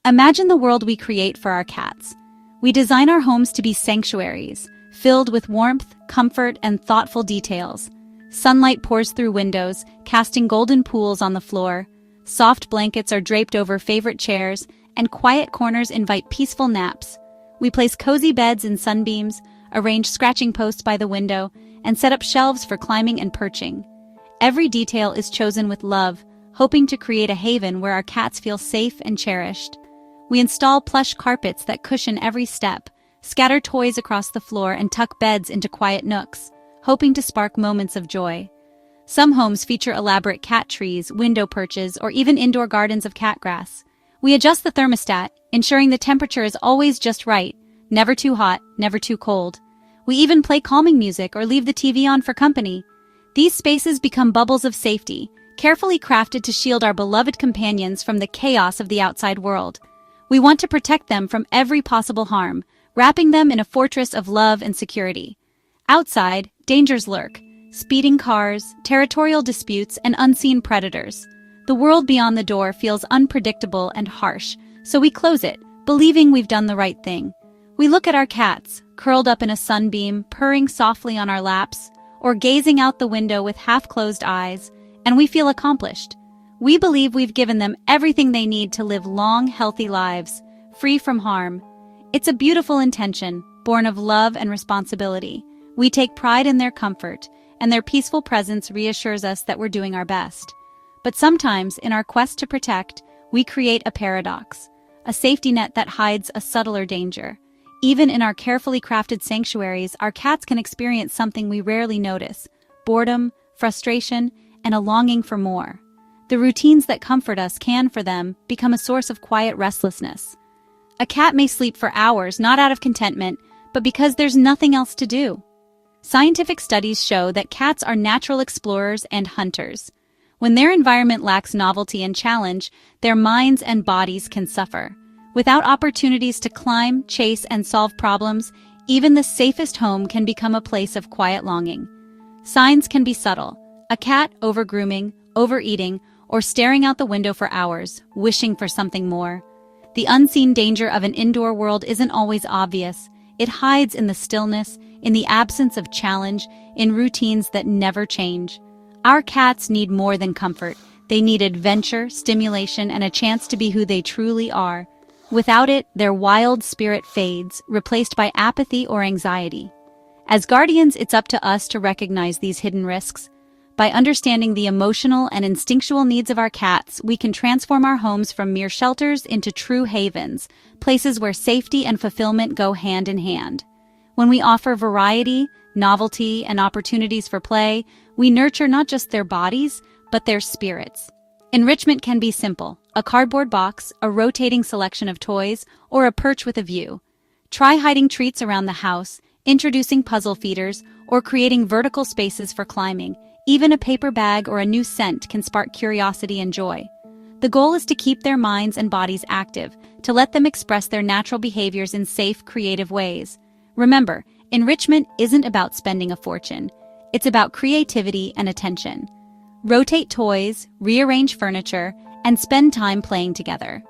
Imagine the world we create for our cats. We design our homes to be sanctuaries, filled with warmth, comfort, and thoughtful details. Sunlight pours through windows, casting golden pools on the floor. Soft blankets are draped over favorite chairs, and quiet corners invite peaceful naps. We place cozy beds in sunbeams, arrange scratching posts by the window, and set up shelves for climbing and perching. Every detail is chosen with love, hoping to create a haven where our cats feel safe and cherished. We install plush carpets that cushion every step, scatter toys across the floor, and tuck beds into quiet nooks, hoping to spark moments of joy. Some homes feature elaborate cat trees, window perches, or even indoor gardens of cat grass. We adjust the thermostat, ensuring the temperature is always just right, never too hot, never too cold. We even play calming music or leave the TV on for company. These spaces become bubbles of safety, carefully crafted to shield our beloved companions from the chaos of the outside world. We want to protect them from every possible harm, wrapping them in a fortress of love and security. Outside, dangers lurk: speeding cars, territorial disputes, and unseen predators. The world beyond the door feels unpredictable and harsh, so we close it, believing we've done the right thing. We look at our cats, curled up in a sunbeam, purring softly on our laps, or gazing out the window with half-closed eyes, and we feel accomplished. We believe we've given them everything they need to live long, healthy lives, free from harm. It's a beautiful intention, born of love and responsibility. We take pride in their comfort, and their peaceful presence reassures us that we're doing our best. But sometimes, in our quest to protect, we create a paradox, a safety net that hides a subtler danger. Even in our carefully crafted sanctuaries, our cats can experience something we rarely notice: boredom, frustration, and a longing for more. The routines that comfort us can, for them, become a source of quiet restlessness. A cat may sleep for hours not out of contentment, but because there's nothing else to do. Scientific studies show that cats are natural explorers and hunters. When their environment lacks novelty and challenge, their minds and bodies can suffer. Without opportunities to climb, chase, and solve problems, even the safest home can become a place of quiet longing. Signs can be subtle: a cat over-grooming, overeating, or staring out the window for hours, wishing for something more. The unseen danger of an indoor world isn't always obvious. It hides in the stillness, in the absence of challenge, in routines that never change. Our cats need more than comfort. They need adventure, stimulation, and a chance to be who they truly are. Without it, their wild spirit fades, replaced by apathy or anxiety. As guardians, it's up to us to recognize these hidden risks. By understanding the emotional and instinctual needs of our cats, we can transform our homes from mere shelters into true havens, places where safety and fulfillment go hand in hand. When we offer variety, novelty, and opportunities for play, we nurture not just their bodies, but their spirits. Enrichment can be simple: a cardboard box, a rotating selection of toys, or a perch with a view. Try hiding treats around the house, introducing puzzle feeders, or creating vertical spaces for climbing. Even a paper bag or a new scent can spark curiosity and joy. The goal is to keep their minds and bodies active, to let them express their natural behaviors in safe, creative ways. Remember, enrichment isn't about spending a fortune. It's about creativity and attention. Rotate toys, rearrange furniture, and spend time playing together.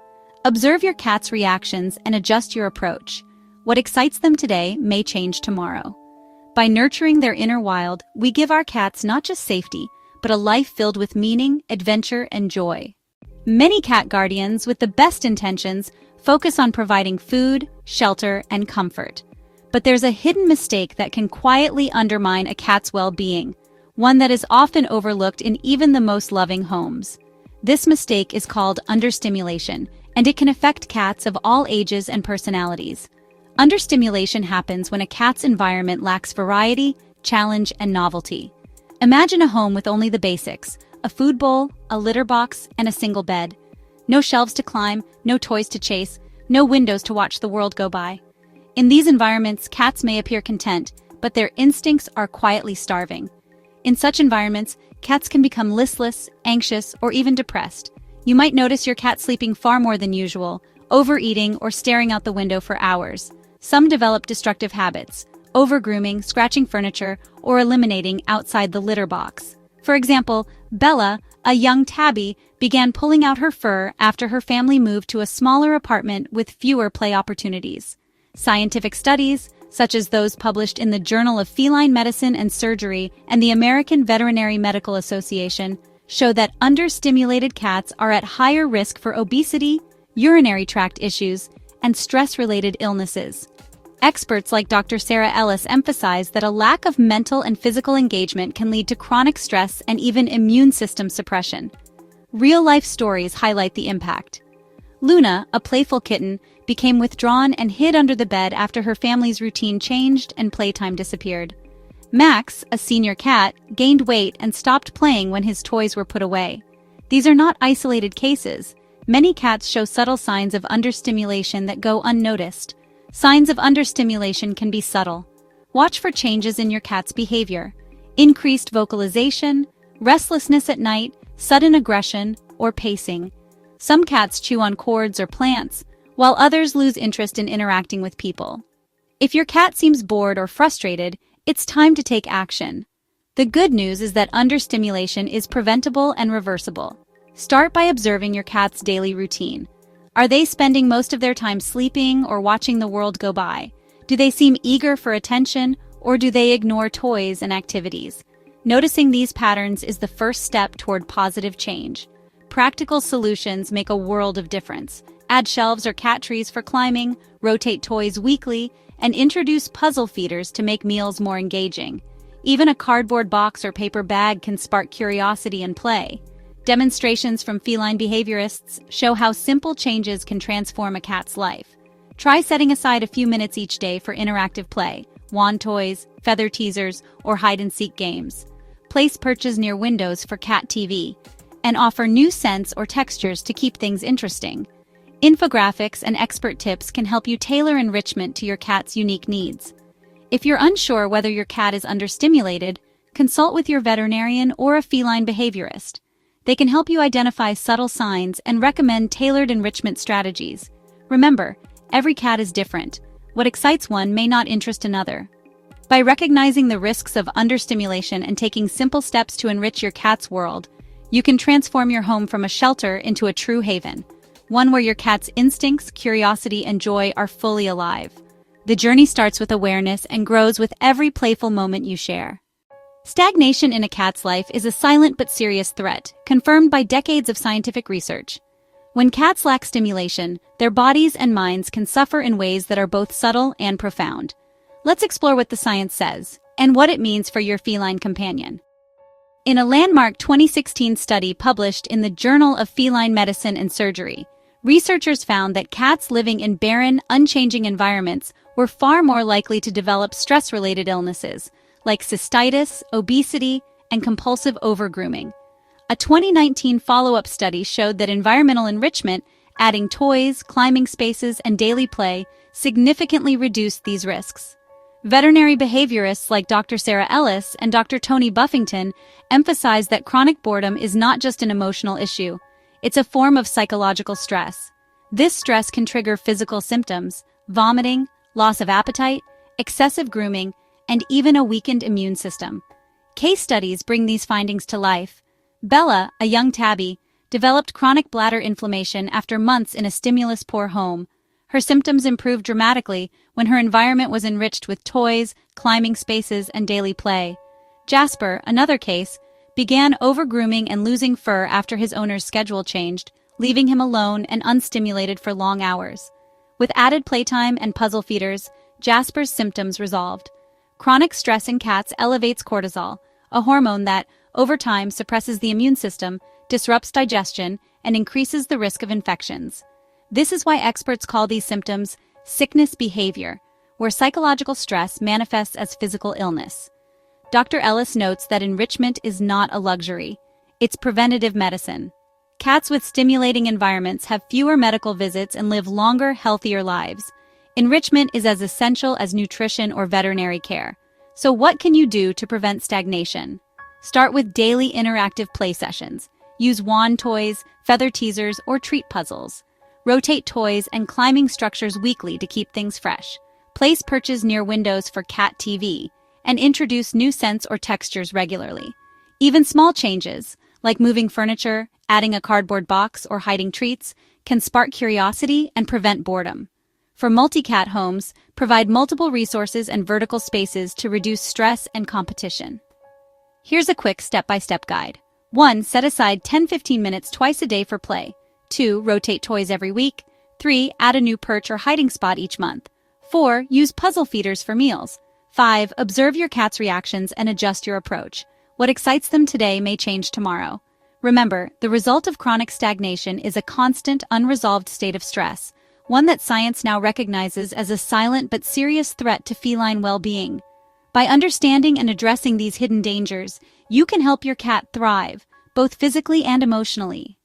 Observe your cat's reactions and adjust your approach. What excites them today may change tomorrow. By nurturing their inner wild, we give our cats not just safety, but a life filled with meaning, adventure, and joy. Many cat guardians, with the best intentions, focus on providing food, shelter, and comfort. But there's a hidden mistake that can quietly undermine a cat's well-being, one that is often overlooked in even the most loving homes. This mistake is called understimulation, and it can affect cats of all ages and personalities. Understimulation happens when a cat's environment lacks variety, challenge, and novelty. Imagine a home with only the basics: a food bowl, a litter box, and a single bed. No shelves to climb, no toys to chase, no windows to watch the world go by. In these environments, cats may appear content, but their instincts are quietly starving. In such environments, cats can become listless, anxious, or even depressed. You might notice your cat sleeping far more than usual, overeating, or staring out the window for hours. Some develop destructive habits: over-grooming, scratching furniture, or eliminating outside the litter box. For example, Bella, a young tabby, began pulling out her fur after her family moved to a smaller apartment with fewer play opportunities. Scientific studies, such as those published in the Journal of Feline Medicine and Surgery and the American Veterinary Medical Association, show that understimulated cats are at higher risk for obesity, urinary tract issues, and stress-related illnesses. Experts like Dr. Sarah Ellis emphasize that a lack of mental and physical engagement can lead to chronic stress and even immune system suppression. Real-life stories highlight the impact. Luna, a playful kitten, became withdrawn and hid under the bed after her family's routine changed and playtime disappeared. Max, a senior cat, gained weight and stopped playing when his toys were put away. These are not isolated cases. Many cats show subtle signs of understimulation that go unnoticed. Signs of understimulation can be subtle. Watch for changes in your cat's behavior: increased vocalization, restlessness at night, sudden aggression, or pacing. Some cats chew on cords or plants, while others lose interest in interacting with people. If your cat seems bored or frustrated, it's time to take action. The good news is that understimulation is preventable and reversible. Start by observing your cat's daily routine. Are they spending most of their time sleeping or watching the world go by? Do they seem eager for attention, or do they ignore toys and activities? Noticing these patterns is the first step toward positive change. Practical solutions make a world of difference. Add shelves or cat trees for climbing, rotate toys weekly, and introduce puzzle feeders to make meals more engaging. Even a cardboard box or paper bag can spark curiosity and play. Demonstrations from feline behaviorists show how simple changes can transform a cat's life. Try setting aside a few minutes each day for interactive play, wand toys, feather teasers, or hide-and-seek games. Place perches near windows for cat TV, and offer new scents or textures to keep things interesting. Infographics and expert tips can help you tailor enrichment to your cat's unique needs. If you're unsure whether your cat is understimulated, consult with your veterinarian or a feline behaviorist. They can help you identify subtle signs and recommend tailored enrichment strategies. Remember, every cat is different. What excites one may not interest another. By recognizing the risks of understimulation and taking simple steps to enrich your cat's world, you can transform your home from a shelter into a true haven, one where your cat's instincts, curiosity, and joy are fully alive. The journey starts with awareness and grows with every playful moment you share. Stagnation in a cat's life is a silent but serious threat, confirmed by decades of scientific research. When cats lack stimulation, their bodies and minds can suffer in ways that are both subtle and profound. Let's explore what the science says and what it means for your feline companion. In a landmark 2016 study published in the Journal of Feline Medicine and Surgery, researchers found that cats living in barren, unchanging environments were far more likely to develop stress-related illnesses, like cystitis, obesity, and compulsive overgrooming. A 2019 follow-up study showed that environmental enrichment, adding toys, climbing spaces, and daily play, significantly reduced these risks. Veterinary behaviorists like Dr. Sarah Ellis and Dr. Tony Buffington emphasize that chronic boredom is not just an emotional issue, it's a form of psychological stress. This stress can trigger physical symptoms: vomiting, loss of appetite, excessive grooming, and even a weakened immune system. Case studies bring these findings to life. Bella, a young tabby, developed chronic bladder inflammation after months in a stimulus-poor home. Her symptoms improved dramatically when her environment was enriched with toys, climbing spaces, and daily play. Jasper, another case, began overgrooming and losing fur after his owner's schedule changed, leaving him alone and unstimulated for long hours. With added playtime and puzzle feeders, Jasper's symptoms resolved. Chronic stress in cats elevates cortisol, a hormone that, over time, suppresses the immune system, disrupts digestion, and increases the risk of infections. This is why experts call these symptoms sickness behavior, where psychological stress manifests as physical illness. Dr. Ellis notes that enrichment is not a luxury. It's preventative medicine. Cats with stimulating environments have fewer medical visits and live longer, healthier lives. Enrichment is as essential as nutrition or veterinary care. So what can you do to prevent stagnation? Start with daily interactive play sessions. Use wand toys, feather teasers, or treat puzzles. Rotate toys and climbing structures weekly to keep things fresh. Place perches near windows for cat TV, and introduce new scents or textures regularly. Even small changes, like moving furniture, adding a cardboard box, or hiding treats, can spark curiosity and prevent boredom. For multi-cat homes, provide multiple resources and vertical spaces to reduce stress and competition. Here's a quick step-by-step guide. 1. Set aside 10-15 minutes twice a day for play. 2. Rotate toys every week. 3. Add a new perch or hiding spot each month. 4. Use puzzle feeders for meals. 5. Observe your cat's reactions and adjust your approach. What excites them today may change tomorrow. Remember, the result of chronic stagnation is a constant, unresolved state of stress, one that science now recognizes as a silent but serious threat to feline well-being. By understanding and addressing these hidden dangers, you can help your cat thrive, both physically and emotionally.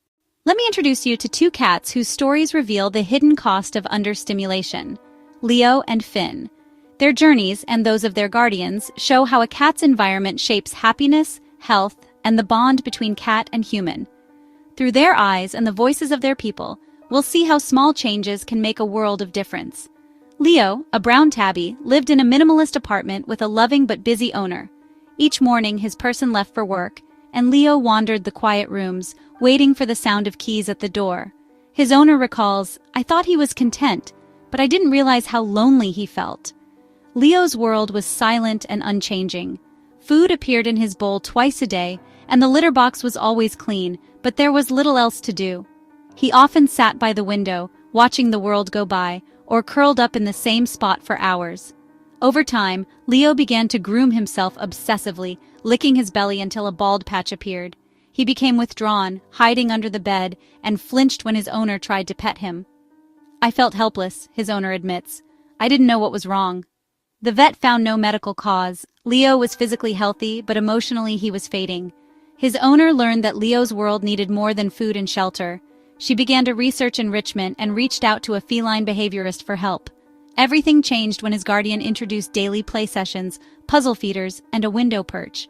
Let me introduce you to two cats whose stories reveal the hidden cost of understimulation: Leo and Finn. Their journeys, and those of their guardians, show how a cat's environment shapes happiness, health, and the bond between cat and human. Through their eyes and the voices of their people, we'll see how small changes can make a world of difference. Leo, a brown tabby, lived in a minimalist apartment with a loving but busy owner. Each morning his person left for work, and Leo wandered the quiet rooms, waiting for the sound of keys at the door. His owner recalls, "I thought he was content, but I didn't realize how lonely he felt." Leo's world was silent and unchanging. Food appeared in his bowl twice a day, and the litter box was always clean, but there was little else to do. He often sat by the window, watching the world go by, or curled up in the same spot for hours. Over time, Leo began to groom himself obsessively, licking his belly until a bald patch appeared. He became withdrawn, hiding under the bed, and flinched when his owner tried to pet him. "I felt helpless," his owner admits. "I didn't know what was wrong." The vet found no medical cause. Leo was physically healthy, but emotionally he was fading. His owner learned that Leo's world needed more than food and shelter. She began to research enrichment and reached out to a feline behaviorist for help. Everything changed when his guardian introduced daily play sessions, puzzle feeders, and a window perch.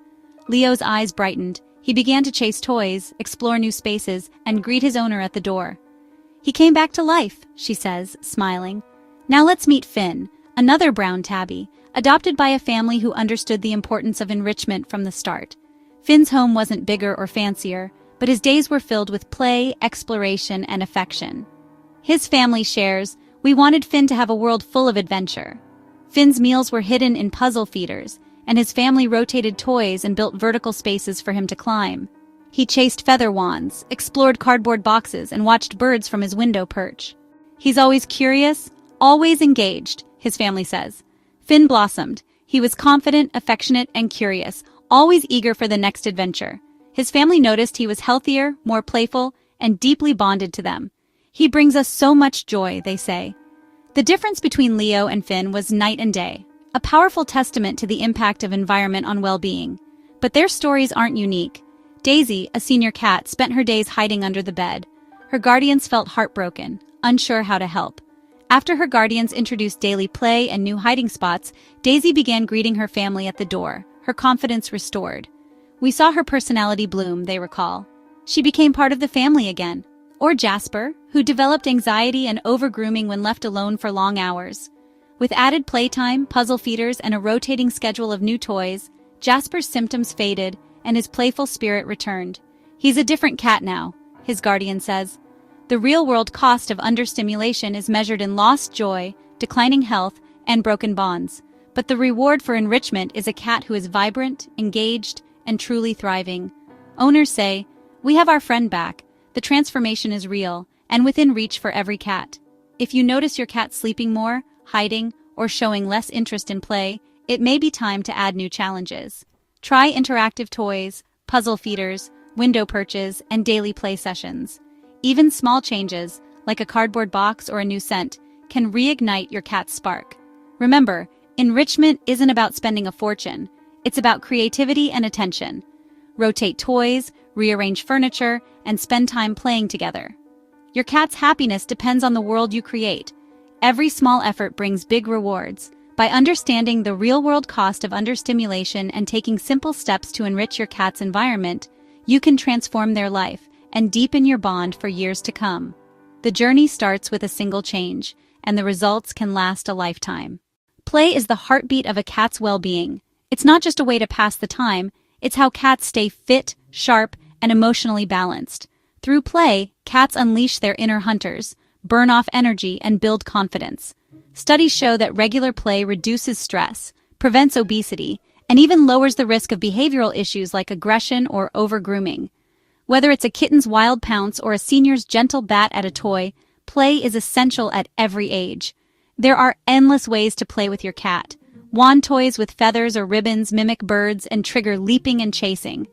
Leo's eyes brightened. He began to chase toys, explore new spaces, and greet his owner at the door. "He came back to life," she says, smiling. "Now let's meet Finn, another brown tabby, adopted by a family who understood the importance of enrichment from the start. Finn's home wasn't bigger or fancier, but his days were filled with play, exploration, and affection. His family shares, "We wanted Finn to have a world full of adventure." Finn's meals were hidden in puzzle feeders, and his family rotated toys and built vertical spaces for him to climb. He chased feather wands, explored cardboard boxes, and watched birds from his window perch. "He's always curious, always engaged," his family says. Finn blossomed. He was confident, affectionate, and curious, always eager for the next adventure. His family noticed he was healthier, more playful, and deeply bonded to them. "He brings us so much joy," they say. The difference between Leo and Finn was night and day, a powerful testament to the impact of environment on well-being. But their stories aren't unique. Daisy, a senior cat, spent her days hiding under the bed. Her guardians felt heartbroken, unsure how to help. After her guardians introduced daily play and new hiding spots, Daisy began greeting her family at the door, her confidence restored. "We saw her personality bloom," they recall. "She became part of the family again." Or Jasper, who developed anxiety and over-grooming when left alone for long hours. With added playtime, puzzle feeders, and a rotating schedule of new toys, Jasper's symptoms faded and his playful spirit returned. "He's a different cat now," his guardian says. The real-world cost of understimulation is measured in lost joy, declining health, and broken bonds. But the reward for enrichment is a cat who is vibrant, engaged, and truly thriving. Owners say, "We have our friend back. The transformation is real, and within reach for every cat." If you notice your cat sleeping more, hiding, or showing less interest in play, it may be time to add new challenges. Try interactive toys, puzzle feeders, window perches, and daily play sessions. Even small changes, like a cardboard box or a new scent, can reignite your cat's spark. Remember, enrichment isn't about spending a fortune. It's about creativity and attention. Rotate toys, rearrange furniture, and spend time playing together. Your cat's happiness depends on the world you create. Every small effort brings big rewards. By understanding the real-world cost of understimulation and taking simple steps to enrich your cat's environment, you can transform their life and deepen your bond for years to come. The journey starts with a single change, and the results can last a lifetime. Play is the heartbeat of a cat's well-being. It's not just a way to pass the time, it's how cats stay fit, sharp, and emotionally balanced. Through play, cats unleash their inner hunters, burn off energy, and build confidence. Studies show that regular play reduces stress, prevents obesity, and even lowers the risk of behavioral issues like aggression or over-grooming. Whether it's a kitten's wild pounce or a senior's gentle bat at a toy, play is essential at every age. There are endless ways to play with your cat. Wand toys with feathers or ribbons mimic birds and trigger leaping and chasing.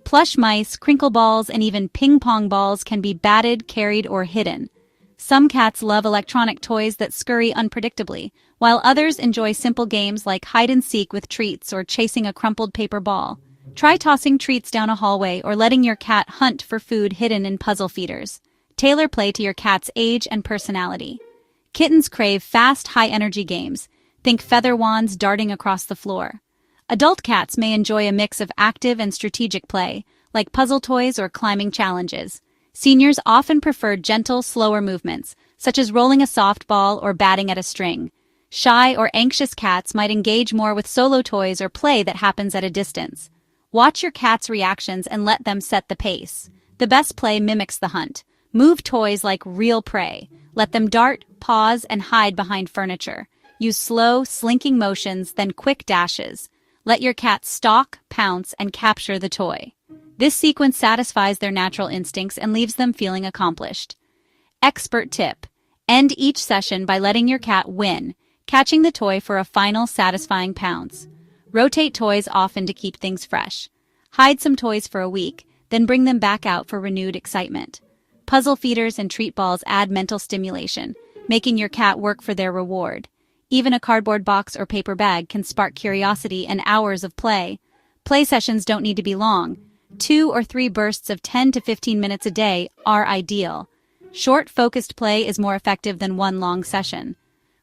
Plush mice, crinkle balls, and even ping-pong balls can be batted, carried, or hidden. Some cats love electronic toys that scurry unpredictably, while others enjoy simple games like hide-and-seek with treats or chasing a crumpled paper ball. Try tossing treats down a hallway or letting your cat hunt for food hidden in puzzle feeders. Tailor play to your cat's age and personality. Kittens crave fast, high-energy games. Think feather wands darting across the floor. Adult cats may enjoy a mix of active and strategic play, like puzzle toys or climbing challenges. Seniors often prefer gentle, slower movements, such as rolling a softball or batting at a string. Shy or anxious cats might engage more with solo toys or play that happens at a distance. Watch your cat's reactions and let them set the pace. The best play mimics the hunt. Move toys like real prey. Let them dart, pause, and hide behind furniture. Use slow, slinking motions, then quick dashes. Let your cat stalk, pounce, and capture the toy. This sequence satisfies their natural instincts and leaves them feeling accomplished. Expert tip: end each session by letting your cat win, catching the toy for a final satisfying pounce. Rotate toys often to keep things fresh. Hide some toys for a week, then bring them back out for renewed excitement. Puzzle feeders and treat balls add mental stimulation, making your cat work for their reward. Even a cardboard box or paper bag can spark curiosity and hours of play. Play sessions don't need to be long. 2 or 3 bursts of 10 to 15 minutes a day are ideal. Short, focused play is more effective than one long session.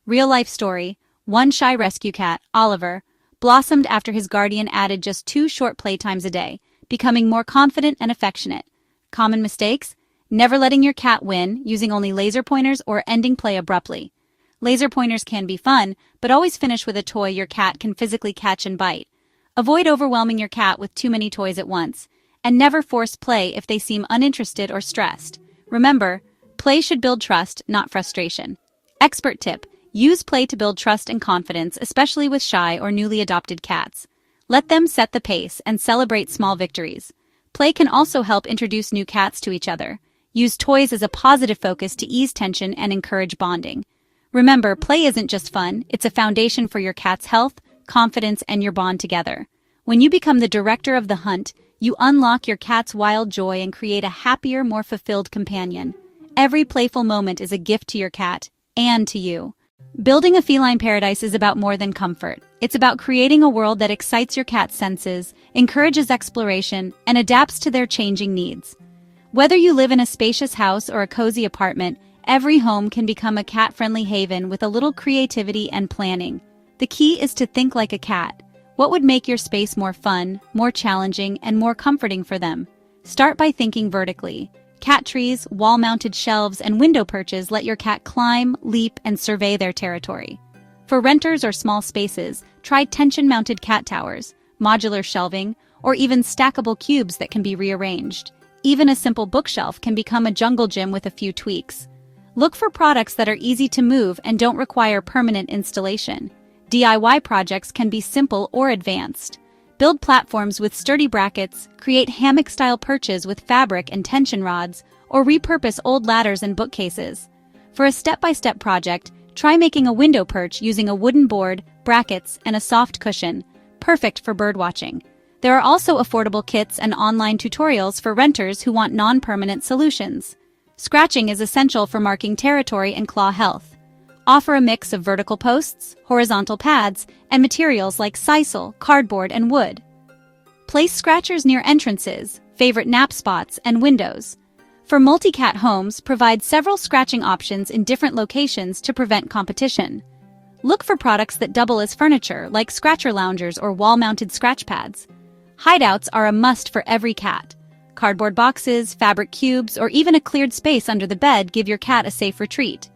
Real-life story: one shy rescue cat, Oliver, blossomed after his guardian added just 2 short playtimes a day, becoming more confident and affectionate. Common mistakes: never letting your cat win, using only laser pointers, or ending play abruptly. Laser pointers can be fun, but always finish with a toy your cat can physically catch and bite. Avoid overwhelming your cat with too many toys at once, and never force play if they seem uninterested or stressed. Remember, play should build trust, not frustration. Expert tip: use play to build trust and confidence, especially with shy or newly adopted cats. Let them set the pace and celebrate small victories. Play can also help introduce new cats to each other. Use toys as a positive focus to ease tension and encourage bonding. Remember, play isn't just fun, it's a foundation for your cat's health, confidence, and your bond together. When you become the director of the hunt, you unlock your cat's wild joy and create a happier, more fulfilled companion. Every playful moment is a gift to your cat, and to you. Building a feline paradise is about more than comfort. It's about creating a world that excites your cat's senses, encourages exploration, and adapts to their changing needs. Whether you live in a spacious house or a cozy apartment, every home can become a cat-friendly haven with a little creativity and planning. The key is to think like a cat. What would make your space more fun, more challenging, and more comforting for them? Start by thinking vertically. Cat trees, wall-mounted shelves, and window perches let your cat climb, leap, and survey their territory. For renters or small spaces, try tension-mounted cat towers, modular shelving, or even stackable cubes that can be rearranged. Even a simple bookshelf can become a jungle gym with a few tweaks. Look for products that are easy to move and don't require permanent installation. DIY projects can be simple or advanced. Build platforms with sturdy brackets, create hammock-style perches with fabric and tension rods, or repurpose old ladders and bookcases. For a step-by-step project, try making a window perch using a wooden board, brackets, and a soft cushion, perfect for birdwatching. There are also affordable kits and online tutorials for renters who want non-permanent solutions. Scratching is essential for marking territory and claw health. Offer a mix of vertical posts, horizontal pads, and materials like sisal, cardboard, and wood. Place scratchers near entrances, favorite nap spots, and windows. For multi-cat homes, provide several scratching options in different locations to prevent competition. Look for products that double as furniture, like scratcher loungers or wall-mounted scratch pads. Hideouts are a must for every cat. Cardboard boxes, fabric cubes, or even a cleared space under the bed give your cat a safe retreat.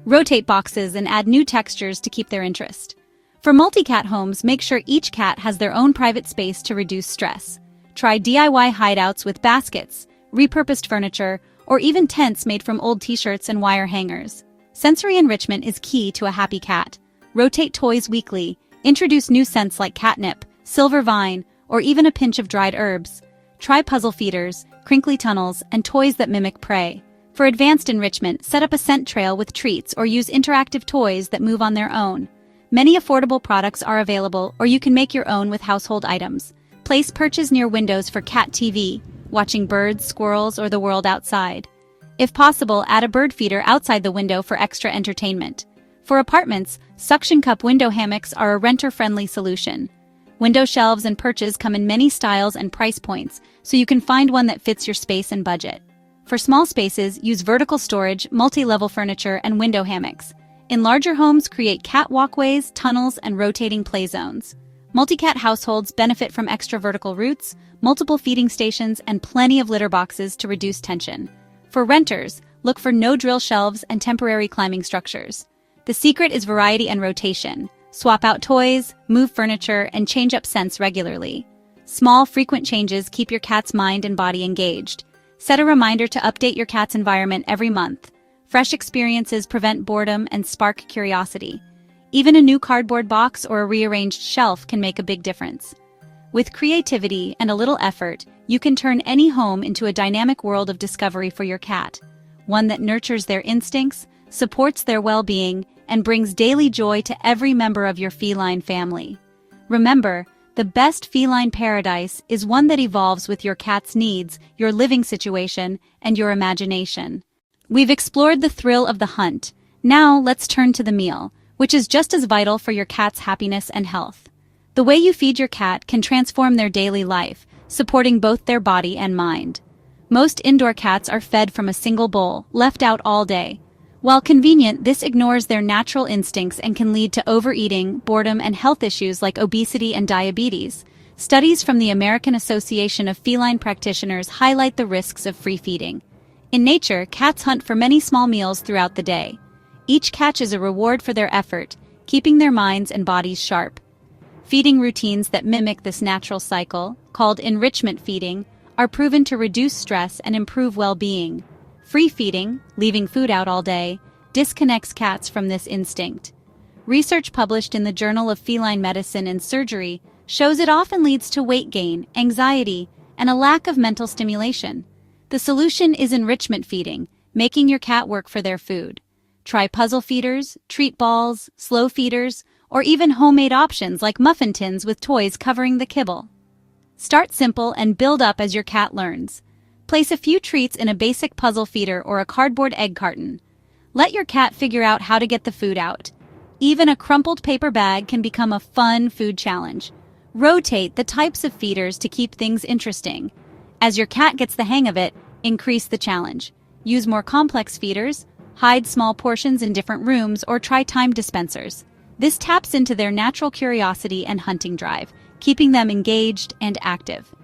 Rotate boxes and add new textures to keep their interest. For multi-cat homes, make sure each cat has their own private space to reduce stress. Try DIY hideouts with baskets, repurposed furniture, or even tents made from old t-shirts and wire hangers. Sensory enrichment is key to a happy cat. Rotate toys weekly, introduce new scents like catnip, silver vine, or even a pinch of dried herbs. Try puzzle feeders, crinkly tunnels, and toys that mimic prey. For advanced enrichment, set up a scent trail with treats or use interactive toys that move on their own. Many affordable products are available, or you can make your own with household items. Place perches near windows for cat TV, watching birds, squirrels, or the world outside. If possible, add a bird feeder outside the window for extra entertainment. For apartments, suction cup window hammocks are a renter-friendly solution. Window shelves and perches come in many styles and price points, so you can find one that fits your space and budget. For small spaces, use vertical storage, multi-level furniture, and window hammocks. In larger homes, create cat walkways, tunnels, and rotating play zones. Multi-cat households benefit from extra vertical routes, multiple feeding stations, and plenty of litter boxes to reduce tension. For renters, look for no-drill shelves and temporary climbing structures. The secret is variety and rotation. Swap out toys, move furniture, and change up scents regularly. Small, frequent changes keep your cat's mind and body engaged. Set a reminder to update your cat's environment every month. Fresh experiences prevent boredom and spark curiosity. Even a new cardboard box or a rearranged shelf can make a big difference. With creativity and a little effort, you can turn any home into a dynamic world of discovery for your cat, one that nurtures their instincts, supports their well-being, and brings daily joy to every member of your feline family. Remember, the best feline paradise is one that evolves with your cat's needs, your living situation, and your imagination. We've explored the thrill of the hunt. Now let's turn to the meal, which is just as vital for your cat's happiness and health. The way you feed your cat can transform their daily life, supporting both their body and mind. Most indoor cats are fed from a single bowl, left out all day. While convenient, this ignores their natural instincts and can lead to overeating, boredom, and health issues like obesity and diabetes. Studies from the American Association of Feline Practitioners highlight the risks of free feeding. In nature, cats hunt for many small meals throughout the day. Each catch is a reward for their effort, keeping their minds and bodies sharp. Feeding routines that mimic this natural cycle, called enrichment feeding, are proven to reduce stress and improve well-being. Free feeding, leaving food out all day, disconnects cats from this instinct. Research published in the Journal of Feline Medicine and Surgery shows it often leads to weight gain, anxiety, and a lack of mental stimulation. The solution is enrichment feeding, making your cat work for their food. Try puzzle feeders, treat balls, slow feeders, or even homemade options like muffin tins with toys covering the kibble. Start simple and build up as your cat learns. Place a few treats in a basic puzzle feeder or a cardboard egg carton. Let your cat figure out how to get the food out. Even a crumpled paper bag can become a fun food challenge. Rotate the types of feeders to keep things interesting. As your cat gets the hang of it, increase the challenge. Use more complex feeders, hide small portions in different rooms, or try time dispensers. This taps into their natural curiosity and hunting drive, keeping them engaged and active.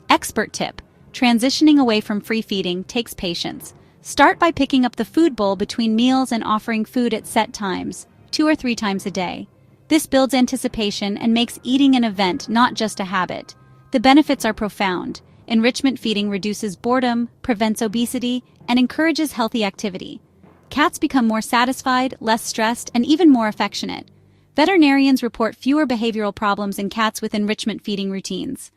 Expert tip: transitioning away from free feeding takes patience. Start by picking up the food bowl between meals and offering food at set times, 2 or 3 times a day. This builds anticipation and makes eating an event, not just a habit. The benefits are profound. Enrichment feeding reduces boredom, prevents obesity, and encourages healthy activity. Cats become more satisfied, less stressed, and even more affectionate. Veterinarians report fewer behavioral problems in cats with enrichment feeding routines.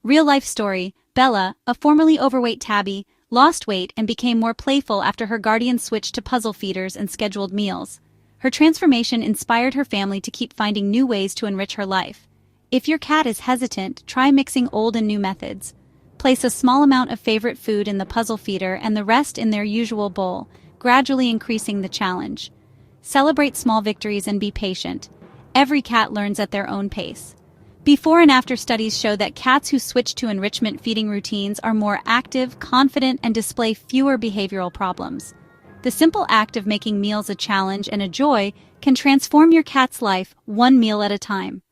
Real-life story: Bella, a formerly overweight tabby, lost weight and became more playful after her guardian switched to puzzle feeders and scheduled meals. Her transformation inspired her family to keep finding new ways to enrich her life. If your cat is hesitant, try mixing old and new methods. Place a small amount of favorite food in the puzzle feeder and the rest in their usual bowl, gradually increasing the challenge. Celebrate small victories and be patient. Every cat learns at their own pace. Before and after studies show that cats who switch to enrichment feeding routines are more active, confident, and display fewer behavioral problems. The simple act of making meals a challenge and a joy can transform your cat's life one meal at a time.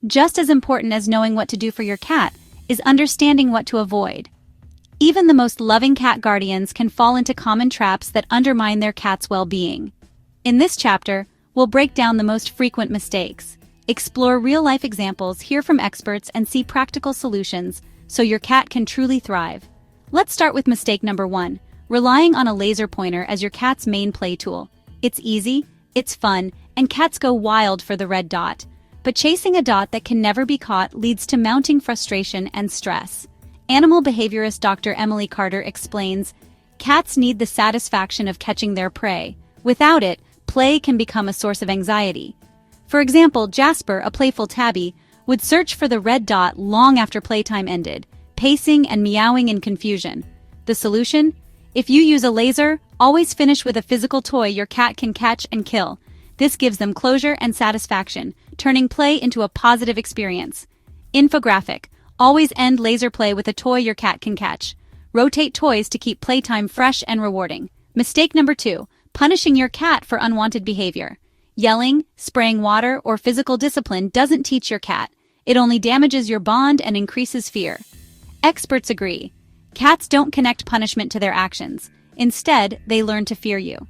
Just as important as knowing what to do for your cat is understanding what to avoid. Even the most loving cat guardians can fall into common traps that undermine their cat's well-being. In this chapter, we'll break down the most frequent mistakes, explore real-life examples, hear from experts, and see practical solutions so your cat can truly thrive. Let's start with mistake number 1, relying on a laser pointer as your cat's main play tool. It's easy, it's fun, and cats go wild for the red dot. But chasing a dot that can never be caught leads to mounting frustration and stress. Animal behaviorist Dr. Emily Carter explains, cats need the satisfaction of catching their prey. Without it, play can become a source of anxiety. For example, Jasper, a playful tabby, would search for the red dot long after playtime ended, pacing and meowing in confusion. The solution? If you use a laser, always finish with a physical toy your cat can catch and kill. This gives them closure and satisfaction, turning play into a positive experience. Infographic. Always end laser play with a toy your cat can catch. Rotate toys to keep playtime fresh and rewarding. Mistake number 2, punishing your cat for unwanted behavior. Yelling, spraying water, or physical discipline doesn't teach your cat. It only damages your bond and increases fear. Experts agree. Cats don't connect punishment to their actions. Instead, they learn to fear you.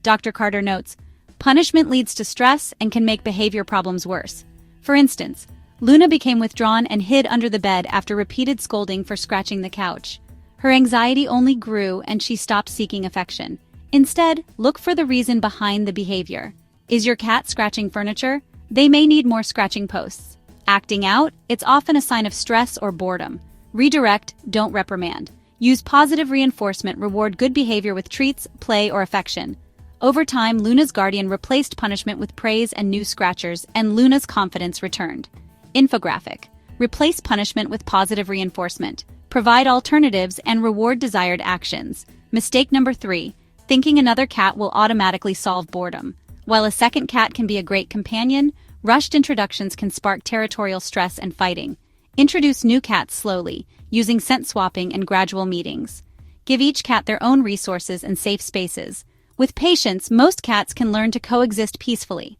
Dr. Carter notes, punishment leads to stress and can make behavior problems worse. For instance, Luna became withdrawn and hid under the bed after repeated scolding for scratching the couch. Her anxiety only grew and she stopped seeking affection. Instead, look for the reason behind the behavior. Is your cat scratching furniture? They may need more scratching posts. Acting out? It's often a sign of stress or boredom. Redirect, don't reprimand. Use positive reinforcement, reward good behavior with treats, play, or affection. Over time, Luna's guardian replaced punishment with praise and new scratchers, and Luna's confidence returned. Infographic. Replace punishment with positive reinforcement. Provide alternatives and reward desired actions. Mistake number 3. Thinking another cat will automatically solve boredom. While a second cat can be a great companion, rushed introductions can spark territorial stress and fighting. Introduce new cats slowly, using scent swapping and gradual meetings. Give each cat their own resources and safe spaces. With patience, most cats can learn to coexist peacefully.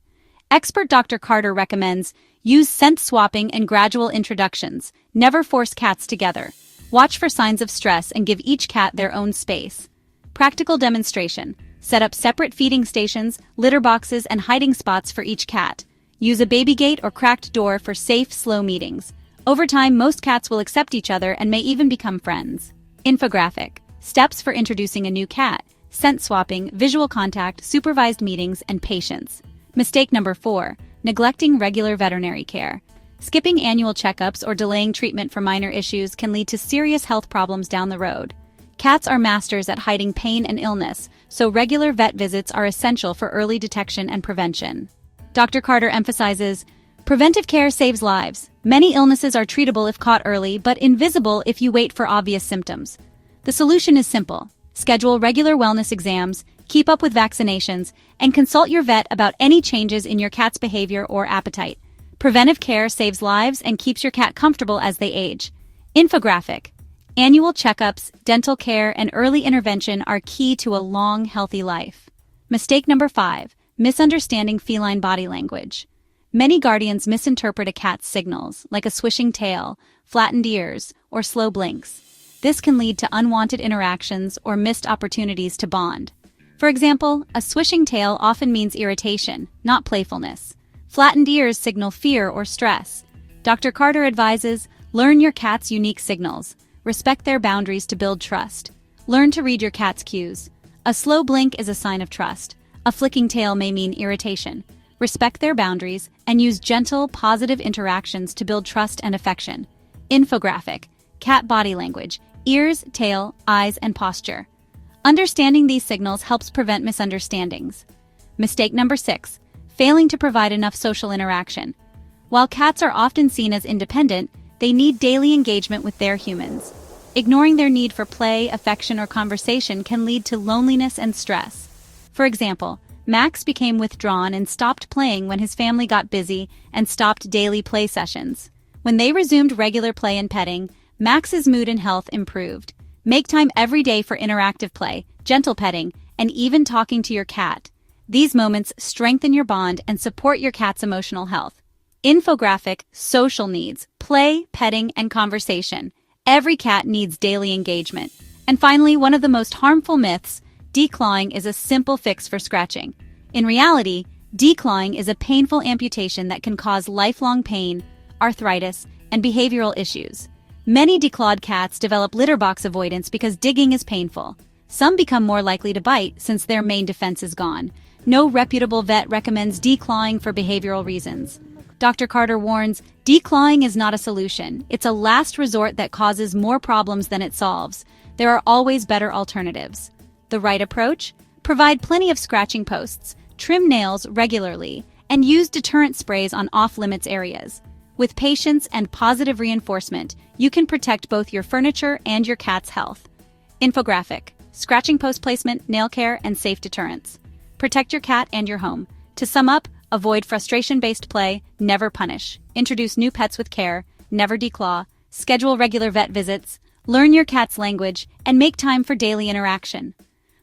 Expert Dr. Carter recommends use scent swapping and gradual introductions. Never force cats together. Watch for signs of stress and give each cat their own space. Practical demonstration. Set up separate feeding stations, litter boxes, and hiding spots for each cat. Use a baby gate or cracked door for safe, slow meetings. Over time, most cats will accept each other and may even become friends. Infographic. Steps for introducing a new cat. Scent swapping, visual contact, supervised meetings, and patience. Mistake number 4. Neglecting regular veterinary care. Skipping annual checkups or delaying treatment for minor issues can lead to serious health problems down the road. Cats are masters at hiding pain and illness, so regular vet visits are essential for early detection and prevention. Dr. Carter emphasizes, preventive care saves lives. Many illnesses are treatable if caught early, but invisible if you wait for obvious symptoms. The solution is simple. Schedule regular wellness exams, keep up with vaccinations, and consult your vet about any changes in your cat's behavior or appetite. Preventive care saves lives and keeps your cat comfortable as they age. Infographic. Annual checkups, dental care, and early intervention are key to a long, healthy life. Mistake number 5. Misunderstanding feline body language. Many guardians misinterpret a cat's signals, like a swishing tail, flattened ears, or slow blinks. This can lead to unwanted interactions or missed opportunities to bond. For example, a swishing tail often means irritation, not playfulness. Flattened ears signal fear or stress. Dr. Carter advises, learn your cat's unique signals. Respect their boundaries to build trust. Learn to read your cat's cues. A slow blink is a sign of trust. A flicking tail may mean irritation. Respect their boundaries and use gentle, positive interactions to build trust and affection. Infographic. Cat body language. Ears, tail, eyes, and posture. Understanding these signals helps prevent misunderstandings. Mistake number 6. Failing to provide enough social interaction. While cats are often seen as independent, they need daily engagement with their humans. Ignoring their need for play, affection, or conversation can lead to loneliness and stress. For example, Max became withdrawn and stopped playing when his family got busy and stopped daily play sessions. When they resumed regular play and petting, Max's mood and health improved. Make time every day for interactive play, gentle petting, and even talking to your cat. These moments strengthen your bond and support your cat's emotional health. Infographic. Social needs. Play, petting, and conversation. Every cat needs daily engagement. And finally, one of the most harmful myths, declawing is a simple fix for scratching. In reality, declawing is a painful amputation that can cause lifelong pain, arthritis, and behavioral issues. Many declawed cats develop litter box avoidance because digging is painful. Some become more likely to bite since their main defense is gone. No reputable vet recommends declawing for behavioral reasons. Dr. Carter warns, declawing is not a solution. It's a last resort that causes more problems than it solves. There are always better alternatives. The right approach? Provide plenty of scratching posts, trim nails regularly, and use deterrent sprays on off-limits areas. With patience and positive reinforcement, you can protect both your furniture and your cat's health. Infographic: scratching post placement, nail care, and safe deterrence. Protect your cat and your home. To sum up, avoid frustration-based play, never punish. Introduce new pets with care, never declaw. Schedule regular vet visits, learn your cat's language, and make time for daily interaction.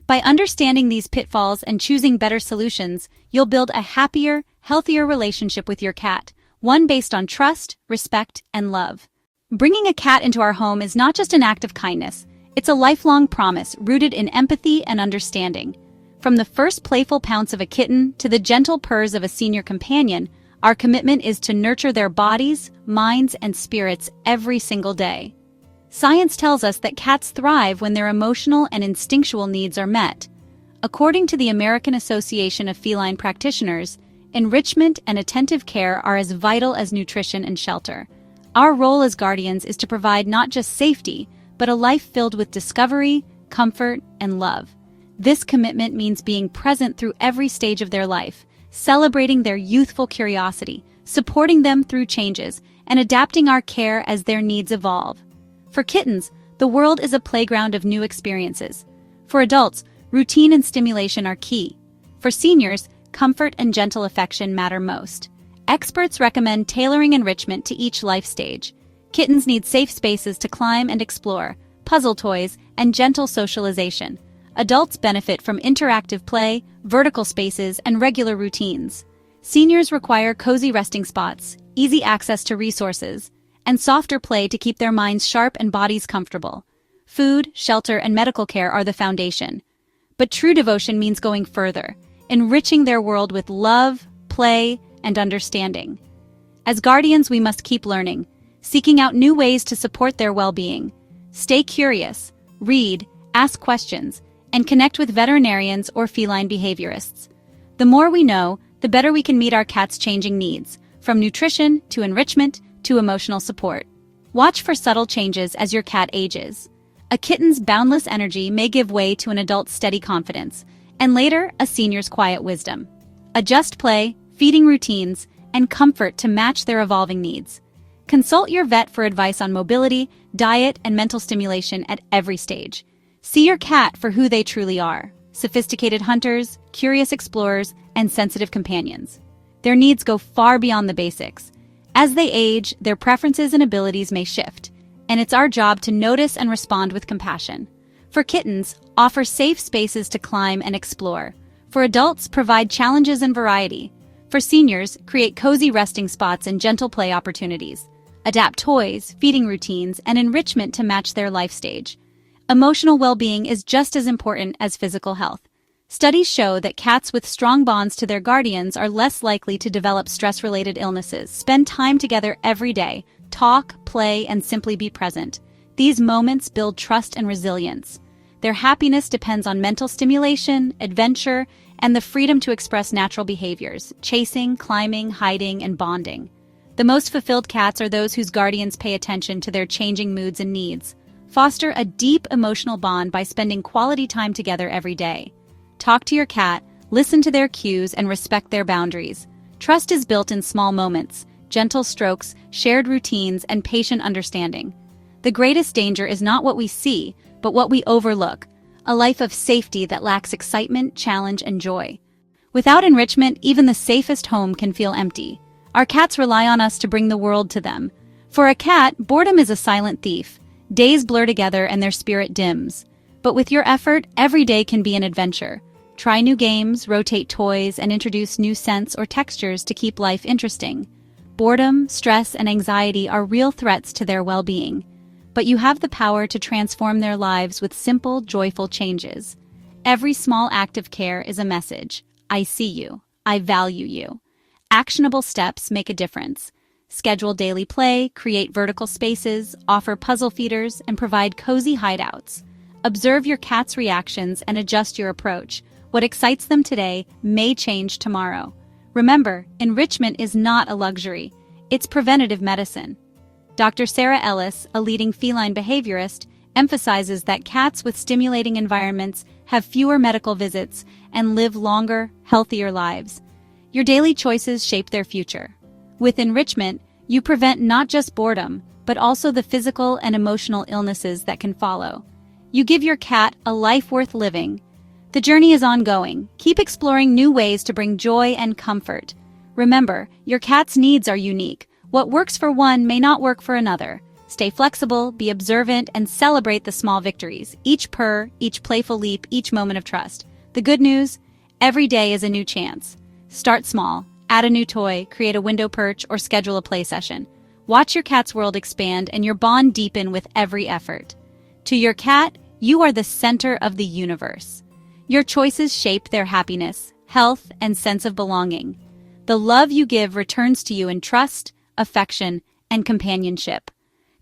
By understanding these pitfalls and choosing better solutions, you'll build a happier, healthier relationship with your cat, one based on trust, respect, and love. Bringing a cat into our home is not just an act of kindness, it's a lifelong promise rooted in empathy and understanding. From the first playful pounce of a kitten to the gentle purrs of a senior companion, our commitment is to nurture their bodies, minds, and spirits every single day. Science tells us that cats thrive when their emotional and instinctual needs are met. According to the American Association of Feline Practitioners, enrichment and attentive care are as vital as nutrition and shelter. Our role as guardians is to provide not just safety, but a life filled with discovery, comfort, and love. This commitment means being present through every stage of their life, celebrating their youthful curiosity, supporting them through changes, and adapting our care as their needs evolve. For kittens, the world is a playground of new experiences. For adults, routine and stimulation are key. For seniors, comfort and gentle affection matter most. Experts recommend tailoring enrichment to each life stage. Kittens need safe spaces to climb and explore, puzzle toys, and gentle socialization. Adults benefit from interactive play, vertical spaces, and regular routines. Seniors require cozy resting spots, easy access to resources, and softer play to keep their minds sharp and bodies comfortable. Food, shelter, and medical care are the foundation. But true devotion means going further, enriching their world with love, play, and understanding. As guardians, we must keep learning, seeking out new ways to support their well-being. Stay curious, read, ask questions, and connect with veterinarians or feline behaviorists. The more we know, the better we can meet our cat's changing needs, from nutrition to enrichment to emotional support. Watch for subtle changes as your cat ages. A kitten's boundless energy may give way to an adult's steady confidence, and later, a senior's quiet wisdom. Adjust play, feeding routines, and comfort to match their evolving needs. Consult your vet for advice on mobility, diet, and mental stimulation at every stage. See your cat for who they truly are: sophisticated hunters, curious explorers, and sensitive companions. Their needs go far beyond the basics. As they age, their preferences and abilities may shift, and it's our job to notice and respond with compassion. For kittens, offer safe spaces to climb and explore. For adults, provide challenges and variety. For seniors, create cozy resting spots and gentle play opportunities. Adapt toys, feeding routines, and enrichment to match their life stage. Emotional well-being is just as important as physical health. Studies show that cats with strong bonds to their guardians are less likely to develop stress-related illnesses. Spend time together every day. Talk, play, and simply be present. These moments build trust and resilience. Their happiness depends on mental stimulation, adventure, and the freedom to express natural behaviors: chasing, climbing, hiding, and bonding. The most fulfilled cats are those whose guardians pay attention to their changing moods and needs. Foster a deep emotional bond by spending quality time together every day. Talk to your cat, listen to their cues, and respect their boundaries. Trust is built in small moments, gentle strokes, shared routines, and patient understanding. The greatest danger is not what we see, but what we overlook: a life of safety that lacks excitement, challenge, and joy. Without enrichment, even the safest home can feel empty. Our cats rely on us to bring the world to them. For a cat, boredom is a silent thief. Days blur together and their spirit dims. But with your effort, every day can be an adventure. Try new games, rotate toys, and introduce new scents or textures to keep life interesting. Boredom, stress, and anxiety are real threats to their well-being. But you have the power to transform their lives with simple, joyful changes. Every small act of care is a message. I see you. I value you. Actionable steps make a difference. Schedule daily play, create vertical spaces, offer puzzle feeders, and provide cozy hideouts. Observe your cat's reactions and adjust your approach. What excites them today may change tomorrow. Remember, enrichment is not a luxury. It's preventative medicine. Dr. Sarah Ellis, a leading feline behaviorist, emphasizes that cats with stimulating environments have fewer medical visits and live longer, healthier lives. Your daily choices shape their future. With enrichment, you prevent not just boredom, but also the physical and emotional illnesses that can follow. You give your cat a life worth living. The journey is ongoing. Keep exploring new ways to bring joy and comfort. Remember, your cat's needs are unique. What works for one may not work for another. Stay flexible, be observant, and celebrate the small victories. Each purr, each playful leap, each moment of trust. The good news? Every day is a new chance. Start small. Add a new toy, create a window perch, or schedule a play session. Watch your cat's world expand and your bond deepen with every effort. To your cat, you are the center of the universe. Your choices shape their happiness, health, and sense of belonging. The love you give returns to you in trust, affection, and companionship.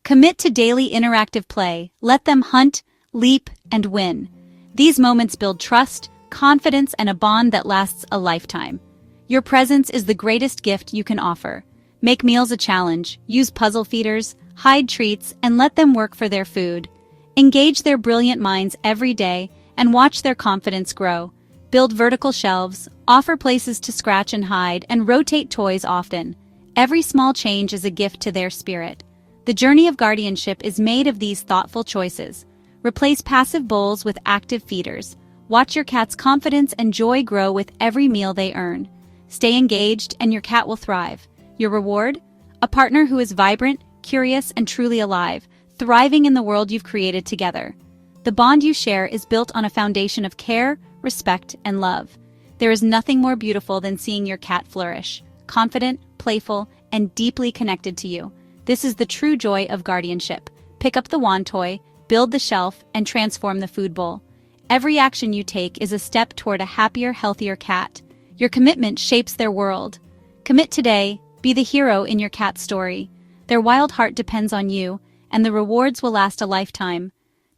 Commit to daily interactive play. Let them hunt, leap, and win. These moments build trust, confidence, and a bond that lasts a lifetime. Your presence is the greatest gift you can offer. Make meals a challenge, use puzzle feeders, hide treats, and let them work for their food. Engage their brilliant minds every day and watch their confidence grow. Build vertical shelves, offer places to scratch and hide, and rotate toys often. Every small change is a gift to their spirit. The journey of guardianship is made of these thoughtful choices. Replace passive bowls with active feeders. Watch your cat's confidence and joy grow with every meal they earn. Stay engaged and your cat will thrive. Your reward? A partner who is vibrant, curious, and truly alive, thriving in the world you've created together. The bond you share is built on a foundation of care, respect, and love. There is nothing more beautiful than seeing your cat flourish, confident, playful, and deeply connected to you. This is the true joy of guardianship. Pick up the wand toy, build the shelf, and transform the food bowl. Every action you take is a step toward a happier, healthier cat. Your commitment shapes their world. Commit today, be the hero in your cat's story. Their wild heart depends on you, and the rewards will last a lifetime.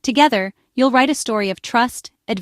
Together, you'll write a story of trust, adventure,